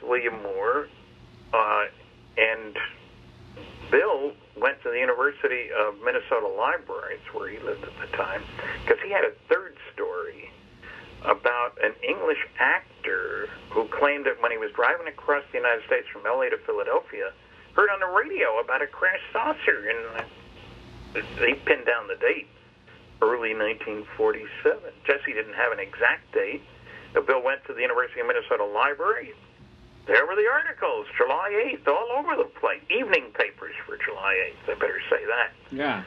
William Moore, and Bill went to the University of Minnesota Libraries, where he lived at the time, because he had a third story about an English actor who claimed that when he was driving across the United States from L.A. to Philadelphia, heard on the radio about a crashed saucer, and they pinned down the date, early 1947. Jesse didn't have an exact date. Bill went to the University of Minnesota Library. There were the articles, July 8th, all over the place. Evening papers for July 8th, I better say that. Yeah.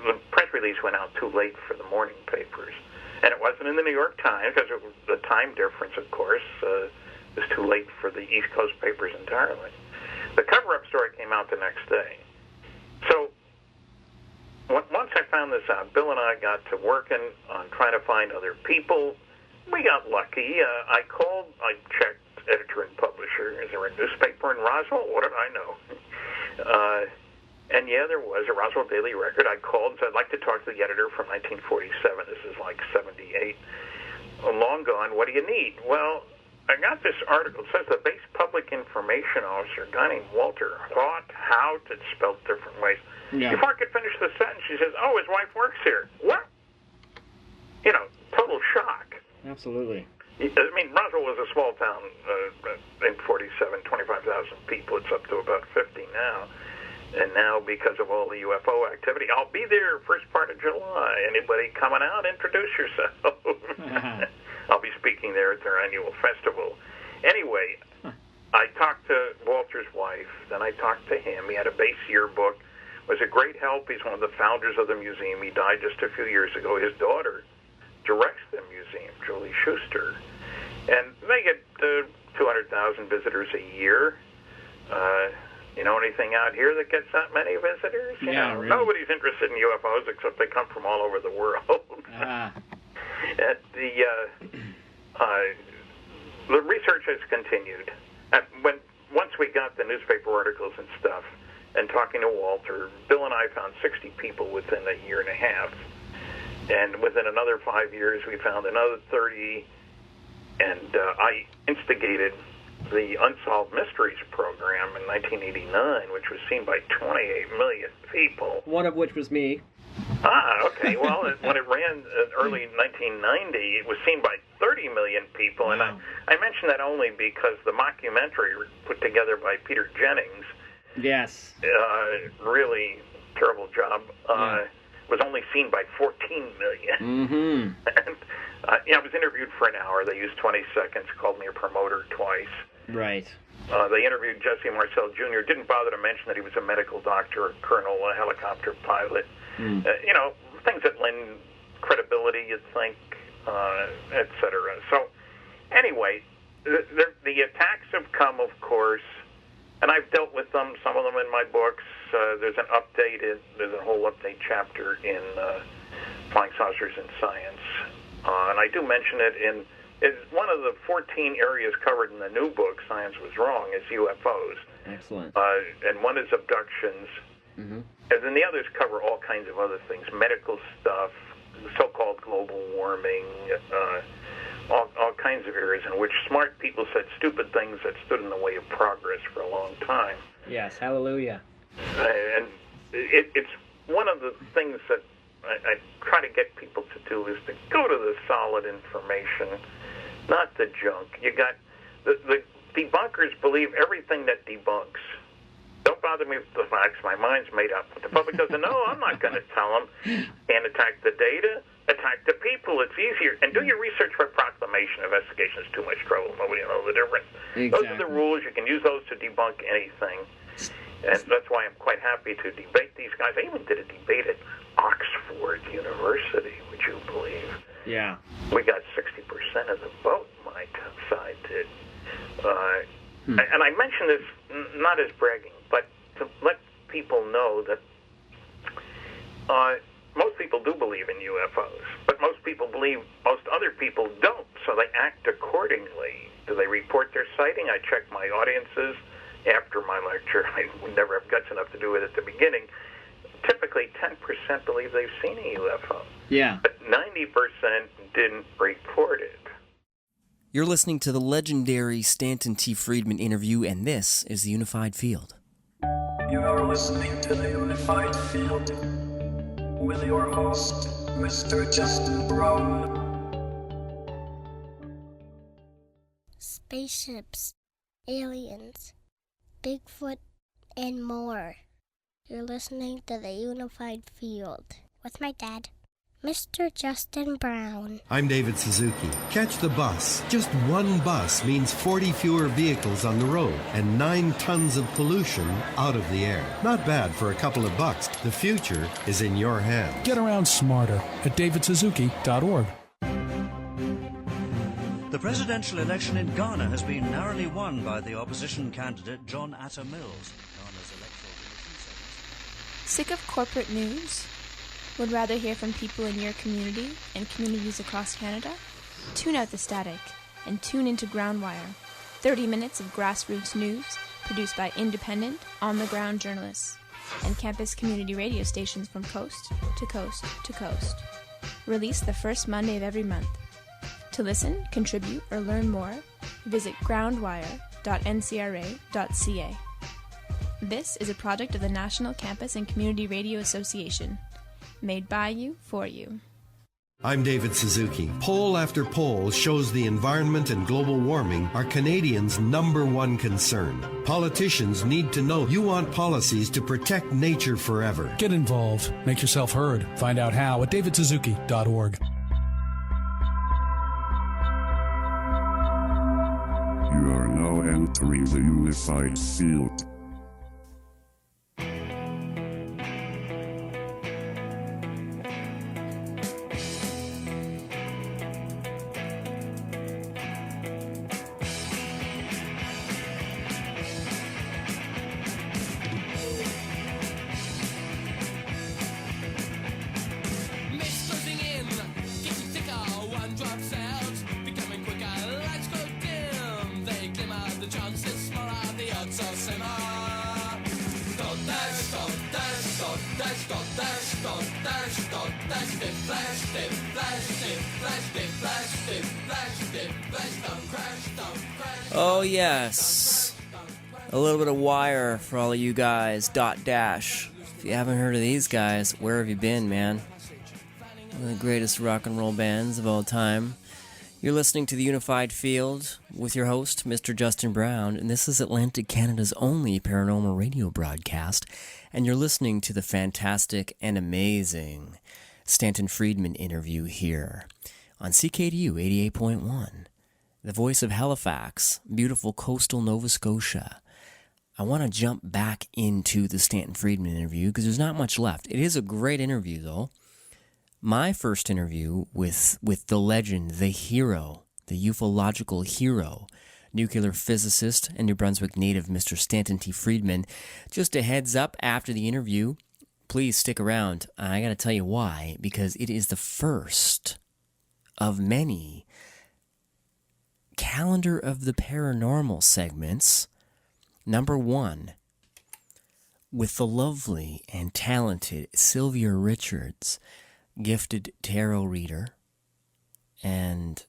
The press release went out too late for the morning papers. And it wasn't in the New York Times, because the time difference, of course, was too late for the East Coast papers entirely. The cover-up story came out the next day. So once I found this out, Bill and I got to working on trying to find other people. We got lucky. I checked editor and publisher. Is there a newspaper in Roswell? What did I know? And yeah, there was a Roswell Daily Record. I called and said, I'd like to talk to the editor from 1947. This is like 78. Long gone. What do you need? Well, I got this article. It says the base public information officer, a guy named Walter, thought how to spell different ways. Yeah. Before I could finish the sentence, she says, oh, his wife works here. What? Total shock. Absolutely. I mean, Roswell was a small town in 47, 25,000 people. It's up to about 50 now. And now, because of all the UFO activity, I'll be there first part of July. Anybody coming out, introduce yourself. I'll be speaking there at their annual festival. Anyway, I talked to Walter's wife, then I talked to him. He had a base yearbook. Was a great help. He's one of the founders of the museum. He died just a few years ago. His daughter directs the museum, Julie Schuster. And they get 200,000 visitors a year. You know anything out here that gets that many visitors? Really. Nobody's interested in UFOs except they come from all over the world. At the research has continued. Once we got the newspaper articles and stuff, and talking to Walter, Bill and I found 60 people within a year and a half. And within another 5 years, we found another 30. And I instigated the Unsolved Mysteries program in 1989, which was seen by 28 million people. One of which was me. Okay. Well, when it ran in early 1990, it was seen by 30 million people. And I mention that only because the mockumentary put together by Peter Jennings, yes, really terrible job, was only seen by 14 million. Mm-hmm. And I was interviewed for an hour. They used 20 seconds, called me a promoter twice. Right. They interviewed Jesse Marcel Jr., didn't bother to mention that he was a medical doctor, a colonel, a helicopter pilot. Things that lend credibility, you'd think, et cetera. So, anyway, the attacks have come, of course, and I've dealt with them, some of them in my books. There's a whole update chapter in Flying Saucers in Science. And I do mention it it's one of the 14 areas covered in the new book, Science Was Wrong, is UFOs. Excellent. And one is abductions. Mm-hmm. And then the others cover all kinds of other things, medical stuff, so-called global warming, all kinds of areas in which smart people said stupid things that stood in the way of progress for a long time. Yes, hallelujah. And it's one of the things that I try to get people to do is to go to the solid information, not the junk. You got the debunkers believe everything that debunks. Don't bother me with the facts. My mind's made up. If the public doesn't know, I'm not going to tell them. Can't attack the data. Attack the people. It's easier. And do your research by proclamation. Investigation is too much trouble. Nobody will know the difference. Exactly. Those are the rules. You can use those to debunk anything. And that's why I'm quite happy to debate these guys. I even did a debate at Oxford University, would you believe? Yeah. We got 60% of the vote, my side did. And I mention this not as bragging, but to let people know that most people do believe in UFOs, but most other people don't, so they act accordingly. Do they report their sighting? I check my audiences after my lecture. I would never have guts enough to do it at the beginning. Typically, 10% believe they've seen a UFO. Yeah. But 90% didn't report it. You're listening to the legendary Stanton T. Friedman interview, and this is the Unified Field. You are listening to the Unified Field with your host, Mr. Justin Brown. Spaceships, aliens, Bigfoot, and more. You're listening to the Unified Field with my dad, Mr. Justin Brown. I'm David Suzuki. Catch the bus. Just one bus means 40 fewer vehicles on the road and 9 tons of pollution out of the air. Not bad for a couple of bucks. The future is in your hands. Get around smarter at davidsuzuki.org. The presidential election in Ghana has been narrowly won by the opposition candidate John Atta Mills. Sick of corporate news? Would rather hear from people in your community and communities across Canada? Tune out the static and tune into Groundwire, 30 minutes of grassroots news produced by independent, on-the-ground journalists and campus community radio stations from coast to coast to coast. Released the first Monday of every month. To listen, contribute, or learn more, visit groundwire.ncra.ca. This is a project of the National Campus and Community Radio Association. Made by you, for you. I'm David Suzuki. Poll after poll shows the environment and global warming are Canadians' #1 concern. Politicians need to know you want policies to protect nature forever. Get involved. Make yourself heard. Find out how at davidsuzuki.org. You are now entering the Unified Field. Oh yes, a little bit of Wire for all of you guys, Dash. If you haven't heard of these guys, where have you been, man? One of the greatest rock and roll bands of all time. You're listening to the Unified Field with your host, Mr. Justin Brown, and this is Atlantic Canada's only paranormal radio broadcast, and you're listening to the fantastic and amazing Stanton Friedman interview here on CKDU 88.1. The voice of Halifax, beautiful coastal Nova Scotia. I want to jump back into the Stanton Friedman interview because there's not much left. It is a great interview, though. My first interview with the legend, the hero, the ufological hero, nuclear physicist and New Brunswick native Mr. Stanton T. Friedman. Just a heads up after the interview, please stick around. I got to tell you why, because it is the first of many Calendar of the Paranormal segments, number 1, with the lovely and talented Sylvia Richards, gifted tarot reader and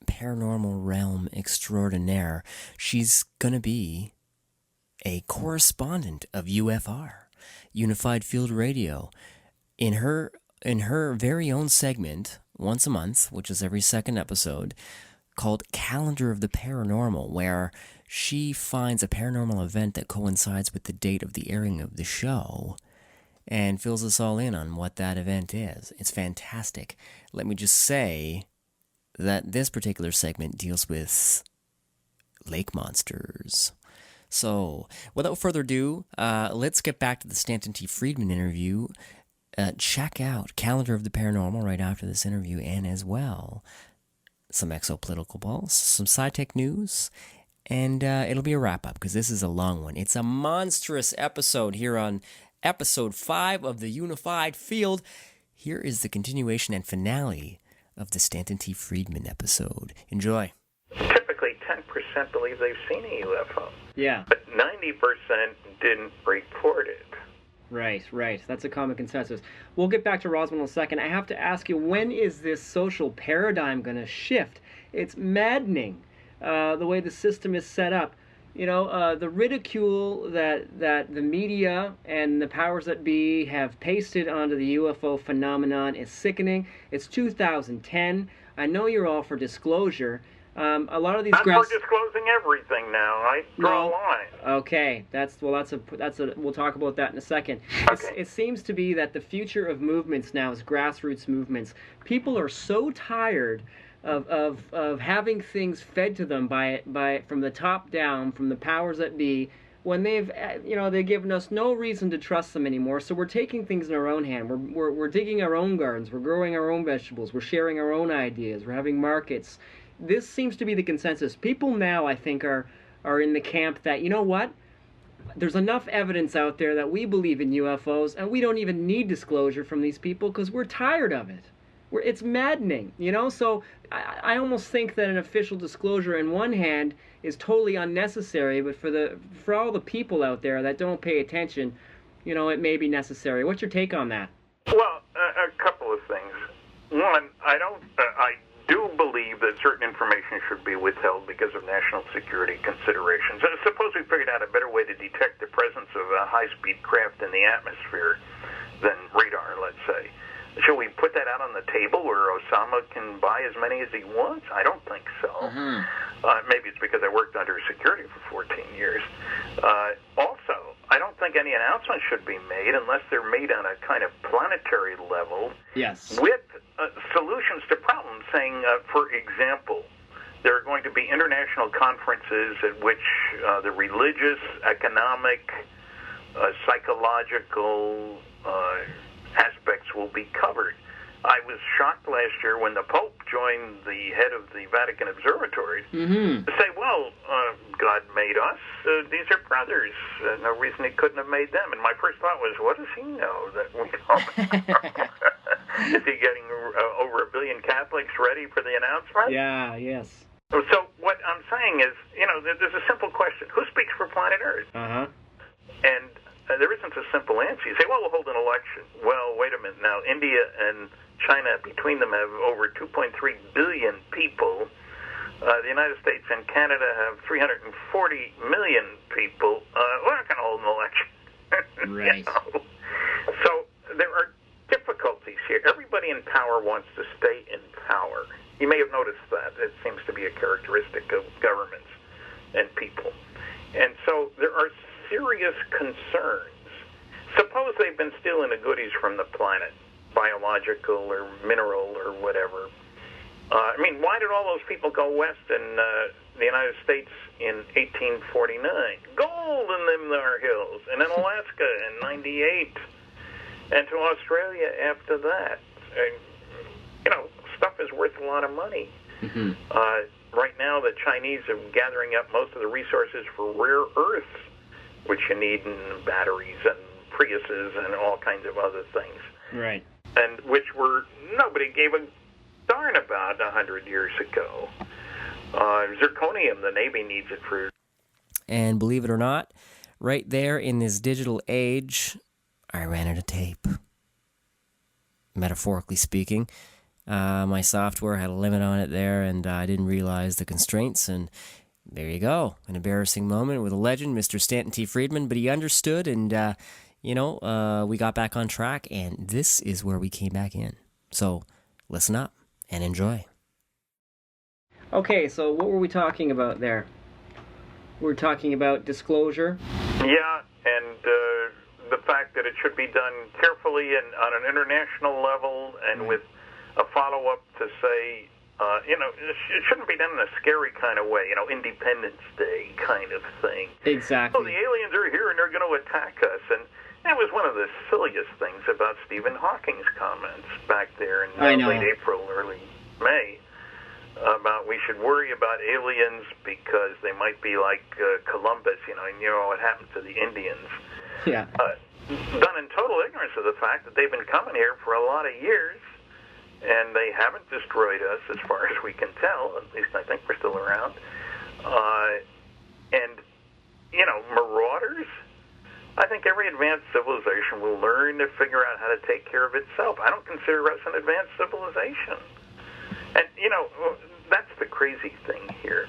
paranormal realm extraordinaire. She's going to be a correspondent of UFR, Unified Field Radio, in her very own segment, once a month, which is every second episode, called Calendar of the Paranormal, where she finds a paranormal event that coincides with the date of the airing of the show and fills us all in on what that event is. It's fantastic. Let me just say that this particular segment deals with lake monsters. So, without further ado, let's get back to the Stanton T. Friedman interview. Check out Calendar of the Paranormal right after this interview, and as well some Exopolitical Pulse, some Sci-Tech news, and it'll be a wrap-up, because this is a long one. It's a monstrous episode here on Episode 5 of the Unified Field. Here is the continuation and finale of the Stanton T. Friedman episode. Enjoy. Typically, 10% believe they've seen a UFO. Yeah. But 90% didn't report it. Right. That's a common consensus. We'll get back to Roswell in a second. I have to ask you, when is this social paradigm going to shift It's maddening, the way the system is set up. The ridicule that the media and the powers that be have pasted onto the UFO phenomenon is sickening. It's 2010. I know you're all for disclosure. A lot of these I'm for disclosing everything now. I draw a line. Okay, we'll talk about that in a second. Okay. It seems to be that the future of movements now is grassroots movements. People are so tired of having things fed to them by from the top down, from the powers that be, when they've given us no reason to trust them anymore. So we're taking things in our own hand. We're digging our own gardens. We're growing our own vegetables. We're sharing our own ideas. We're having markets. This seems to be the consensus. People now, I think, are in the camp that, you know what? There's enough evidence out there that we believe in UFOs, and we don't even need disclosure from these people because we're tired of it. It's maddening, So I almost think that an official disclosure, in one hand, is totally unnecessary, but for all the people out there that don't pay attention, it may be necessary. What's your take on that? Well, a couple of things. One, I do believe that certain information should be withheld because of national security considerations. Suppose we figured out a better way to detect the presence of a high-speed craft in the atmosphere than radar, let's say. Should we put that out on the table where Osama can buy as many as he wants? I don't think so. Maybe it's because I worked under security for 14 years. Also, I don't think any announcements should be made unless they're made on a kind of planetary level. Yes. With solutions to problems, saying, for example, there are going to be international conferences at which the religious, economic, psychological aspects will be covered. I was shocked last year when the Pope joined the head of the Vatican Observatory to say, well, God made us. These are brothers. No reason he couldn't have made them. And my first thought was, what does he know that we don't? Is he getting over 1 billion Catholics ready for the announcement? Yeah, yes. So what I'm saying is, there's a simple question. Who speaks for planet Earth? And there isn't a simple answer. You say, well, we'll hold an election. Well, wait a minute. Now, India and China, between them, have over 2.3 billion people. The United States and Canada have 340 million people. We're not going to hold an election. Right. So there are difficulties here. Everybody in power wants to stay in power. You may have noticed that. It seems to be a characteristic of governments and people. And so there are serious concerns. Suppose they've been stealing the goodies from the planet, biological or mineral or whatever. Why did all those people go west in the United States in 1849? Gold in them there hills, and in Alaska in 98, and to Australia after that. Stuff is worth a lot of money. Right now, the Chinese are gathering up most of the resources for rare earths, which you need in batteries and Priuses and all kinds of other things. Right. And which nobody gave a darn about 100 years ago. Zirconium, the Navy needs it for... And believe it or not, right there in this digital age, I ran out of tape. Metaphorically speaking. My software had a limit on it there, and I didn't realize the constraints, and there you go. An embarrassing moment with a legend, Mr. Stanton T. Friedman, but he understood, and, we got back on track, and this is where we came back in. So, listen up and enjoy. Okay, so what were we talking about there? We're talking about disclosure? Yeah, and the fact that it should be done carefully and on an international level and with a follow-up to say, it shouldn't be done in a scary kind of way, Independence Day kind of thing. Exactly. Oh, the aliens are here and they're going to attack us. And that was one of the silliest things about Stephen Hawking's comments back there in late April, early May, about we should worry about aliens because they might be like Columbus, and what happened to the Indians. Yeah. Done in total ignorance of the fact that they've been coming here for a lot of years, and they haven't destroyed us as far as we can tell. At least I think we're still around. Marauders, I think every advanced civilization will learn to figure out how to take care of itself. I don't consider us an advanced civilization. And, that's the crazy thing here.